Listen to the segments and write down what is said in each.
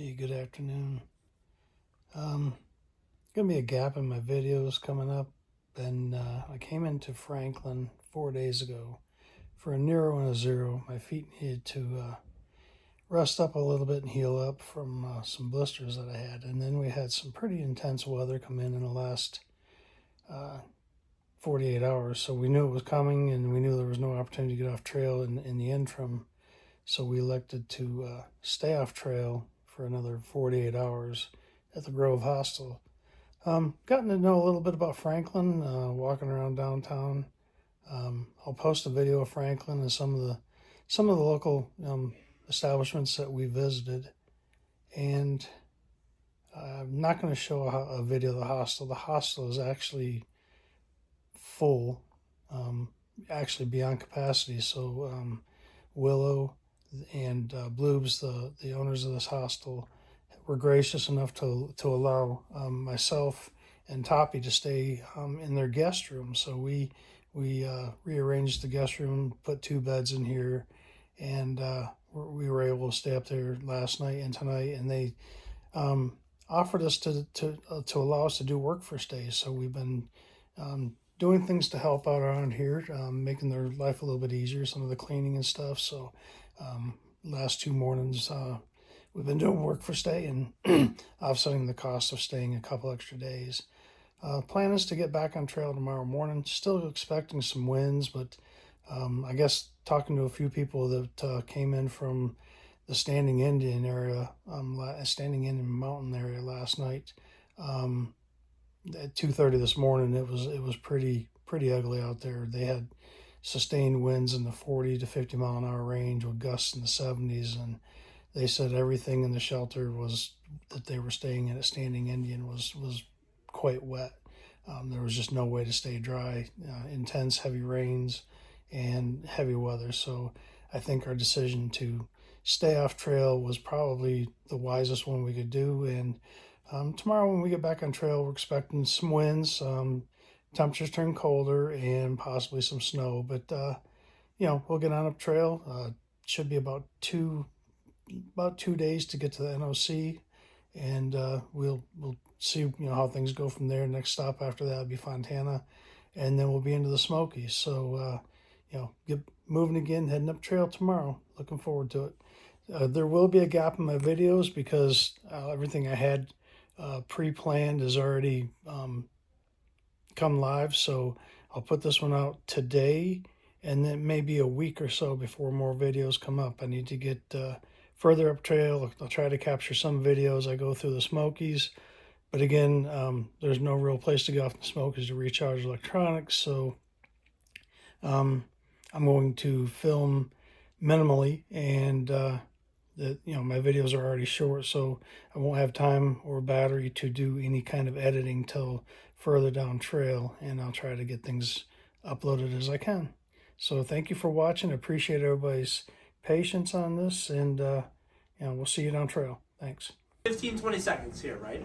Hey, good afternoon. Gonna be a gap in my videos coming up, and I came into Franklin 4 days ago for a Nero and a Zero. My feet needed to rest up a little bit and heal up from some blisters that I had, and then we had some pretty intense weather come in the last 48 hours, so we knew it was coming, and we knew there was no opportunity to get off trail in the interim, so we elected to stay off trail for another 48 hours at the Grove Hostel. Gotten to know a little bit about Franklin, walking around downtown. I'll post a video of Franklin and some of the local establishments that we visited, and I'm not going to show a video of the hostel. The hostel is actually full, actually beyond capacity. So Willow and Bloobs, the owners of this hostel, were gracious enough to allow myself and Toppy to stay in their guest room. So we rearranged the guest room, put 2 beds in here, and we were able to stay up there last night and tonight. And they offered us to allow us to do work for stays. So we've been doing things to help out around here, making their life a little bit easier, some of the cleaning and stuff. So last 2 mornings, we've been doing work for stay and offsetting the cost of staying a couple extra days. Plan is to get back on trail tomorrow morning. Still expecting some winds, but I guess talking to a few people that came in from the Standing Indian area, Standing Indian Mountain area last night, at 2:30 this morning, it was pretty ugly out there. They had sustained winds in the 40 to 50 mile an hour range with gusts in the 70s, and they said everything in the shelter that they were staying at Standing Indian was quite wet. There was just no way to stay dry. Intense heavy rains and heavy weather. So I think our decision to stay off trail was probably the wisest one we could do. And tomorrow when we get back on trail, we're expecting some winds, temperatures turn colder, and possibly some snow. But we'll get on up trail. Should be about two days to get to the NOC, and we'll see how things go from there. Next stop after that will be Fontana, and then we'll be into the Smokies. So get moving again, heading up trail tomorrow. Looking forward to it. There will be a gap in my videos because everything I had pre-planned has already come live, so I'll put this one out today, and then maybe a week or so before more videos come up. I need to get further up trail. I'll try to capture some videos. I go through the Smokies, but again, there's no real place to get off the Smokies to recharge electronics, so I'm going to film minimally, and my videos are already short, so I won't have time or battery to do any kind of editing till further down trail, and I'll try to get things uploaded as I can. So thank you for watching. I appreciate everybody's patience on this, and we'll see you down trail. Thanks. 15-20 seconds here, right?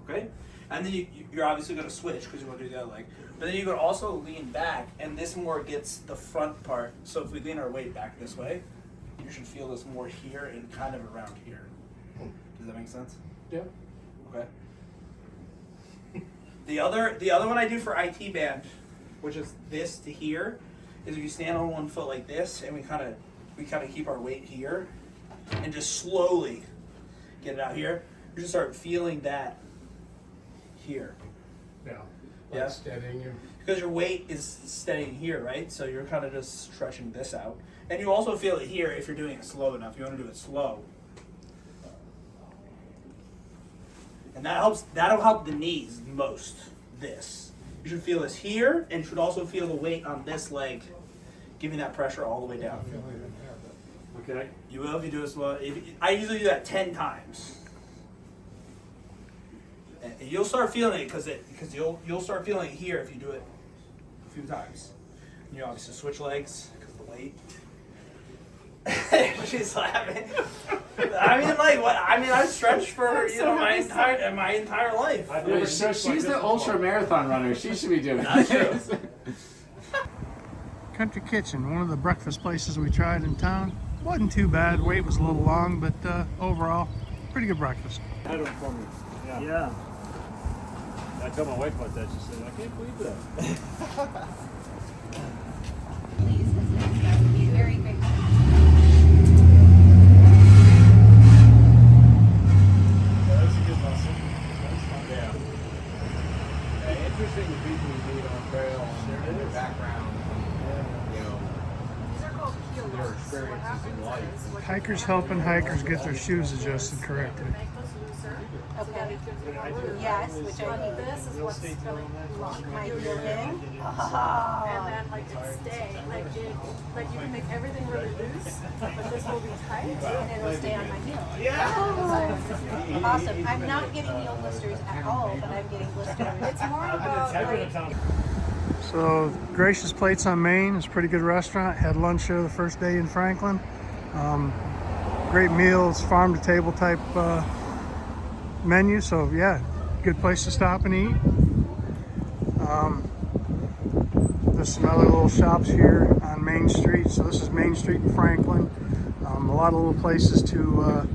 Okay. And then you're obviously going to switch because you want to do the other leg. But then you're going to also lean back, and this more gets the front part. So if we lean our weight back this way, you should feel this more here and kind of around here. Does that make sense? Yeah. Okay. The other one I do for IT band, which is this to here, is if you stand on one foot like this, and we kind of keep our weight here, and just slowly get it out here. You just start feeling that here. Yeah. Yeah. Steadying you. Because your weight is steadying here, right? So you're kind of just stretching this out. And you also feel it here if you're doing it slow enough. You want to do it slow. And that'll help the knees most, this. You should feel this here, and you should also feel the weight on this leg, giving that pressure all the way down. Okay. You will if you do it slow. I usually do that 10 times. And you'll start feeling it because you'll start feeling it here if you do it a few times. And you obviously switch legs because of the weight. She's laughing. I mean, like what? I mean, I've stretched for my entire life. She's the ultra marathon runner. She should be doing That's it. true. Country Kitchen, one of the breakfast places we tried in town. Wasn't too bad. Wait was a little long, but overall, pretty good breakfast. I had one for me. Yeah. I told my wife about that. She said, I can't believe that. Please, that would be very grateful. That's a good lesson. Yeah. Interesting the people you meet on trail and their background, you know, their experiences in life. Hikers helping hikers get their shoes adjusted correctly. Okay. Yes, which I need. This is what's gonna lock My you heel in. in. And then like it stay. Like you can make everything really loose, but this will be tight. And it'll stay on my heel. So Awesome. I'm not getting heel blisters at all, but I'm getting blisters. it's more about like So Gracious Plates on Main is a pretty good restaurant. Had lunch there the first day in Franklin. Great meals, farm to table type menu. So yeah, good place to stop and eat. There's some other little shops here on Main Street. So this is Main Street in Franklin. A lot of little places to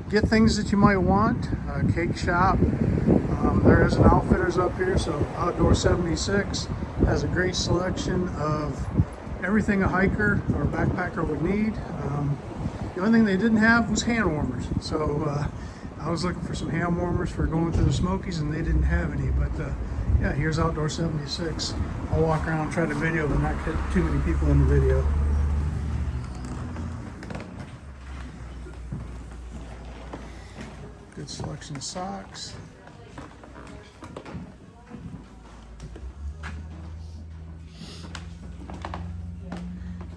get things that you might want. Cake shop. There is an Outfitters up here, so Outdoor 76 has a great selection of everything a hiker or backpacker would need. The only thing they didn't have was hand warmers. So I was looking for some hand warmers for going through the Smokies, and they didn't have any. But yeah, here's Outdoor 76. I'll walk around and try to video, but not get too many people in the video. Good selection of socks.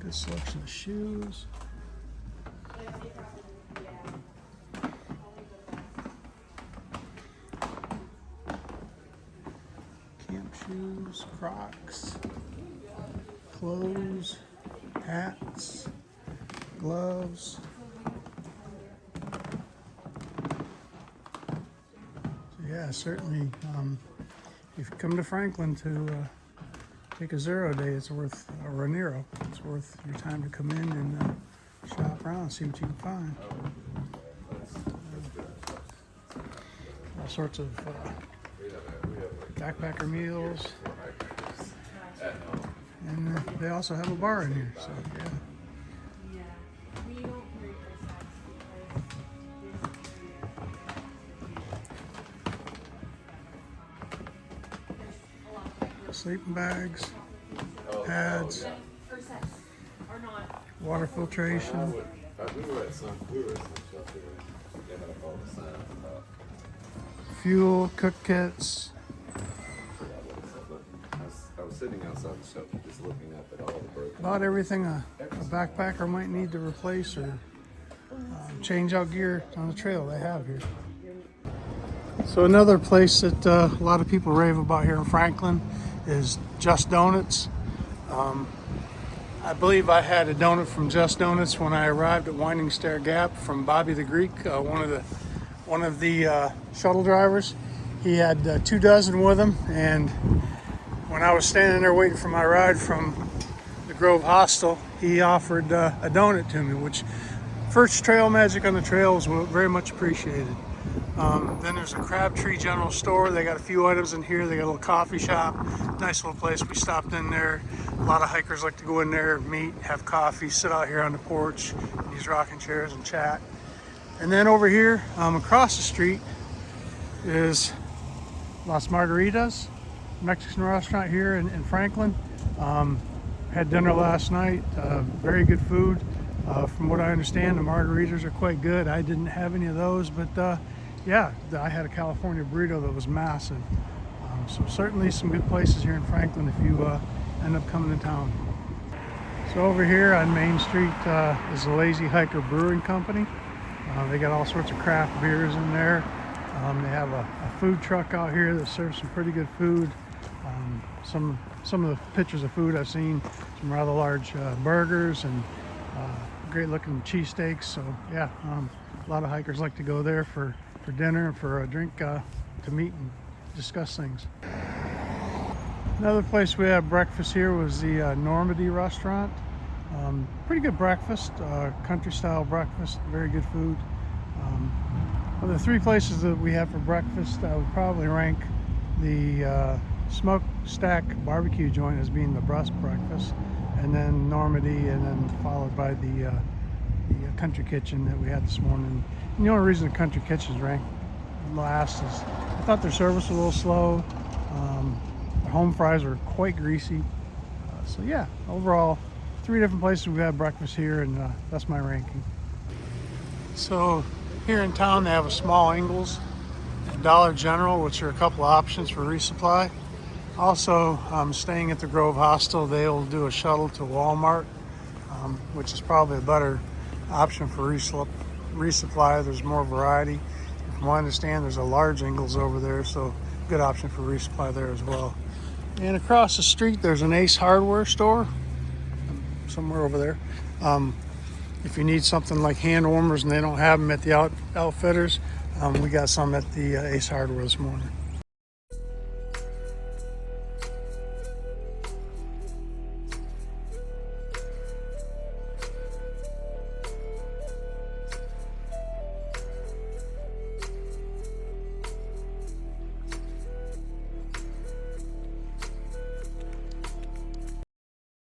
Good selection of shoes. Camp shoes, Crocs, clothes, hats, gloves. Yeah, certainly. If you come to Franklin to take a 0 day, it's worth, or a Nero, it's worth your time to come in and shop around, see what you can find. All sorts of backpacker meals, and they also have a bar in here. So yeah. Sleeping bags, pads, water filtration, fuel, cook kits. I was sitting outside the shop just looking up at all the broken. About everything a backpacker might need to replace or change out gear on the trail they have here. So another place that a lot of people rave about here in Franklin is Just Donuts. I believe I had a donut from Just Donuts when I arrived at Winding Stair Gap from Bobby the Greek, one of the shuttle drivers. He had 2 dozen with him, and when I was standing there waiting for my ride from the Grove Hostel, he offered a donut to me, which first trail magic on the trail was very much appreciated. Then there's a Crabtree General Store. They got a few items in here. They got a little coffee shop, nice little place. We stopped in there. A lot of hikers like to go in there, meet, have coffee, sit out here on the porch, use rocking chairs and chat. And then over here, across the street, is Las Margaritas, Mexican restaurant here in Franklin. Had dinner last night. Very good food. From what I understand, the margaritas are quite good. I didn't have any of those, but yeah, I had a California burrito that was massive. So certainly some good places here in Franklin if you end up coming to town. So over here on Main Street is the Lazy Hiker Brewing Company. They got all sorts of craft beers in there. They have a food truck out here that serves some pretty good food. Some of the pictures of food I've seen, some rather large burgers and great looking cheesesteaks. So yeah, a lot of hikers like to go there for dinner and for a drink to meet and discuss things. Another place we had breakfast here was the Normandy restaurant. Pretty good breakfast, country style breakfast, very good food. Of the three places that we have for breakfast, I would probably rank the smokestack barbecue joint as being the best breakfast, and then Normandy, and then followed by the country kitchen that we had this morning. And the only reason the country kitchen's ranked last is I thought their service was a little slow. Their home fries were quite greasy. So yeah, overall, 3 different places we've had breakfast here, and that's my ranking. So here in town they have a small Ingles, Dollar General, which are a couple of options for resupply. Also, staying at the Grove Hostel, they'll do a shuttle to Walmart, which is probably a better option for resupply. There's more variety. From what I understand, there's a large Ingles over there, so good option for resupply there as well. And across the street, there's an Ace Hardware store, somewhere over there. If you need something like hand warmers and they don't have them at the Outfitters, we got some at the Ace Hardware this morning.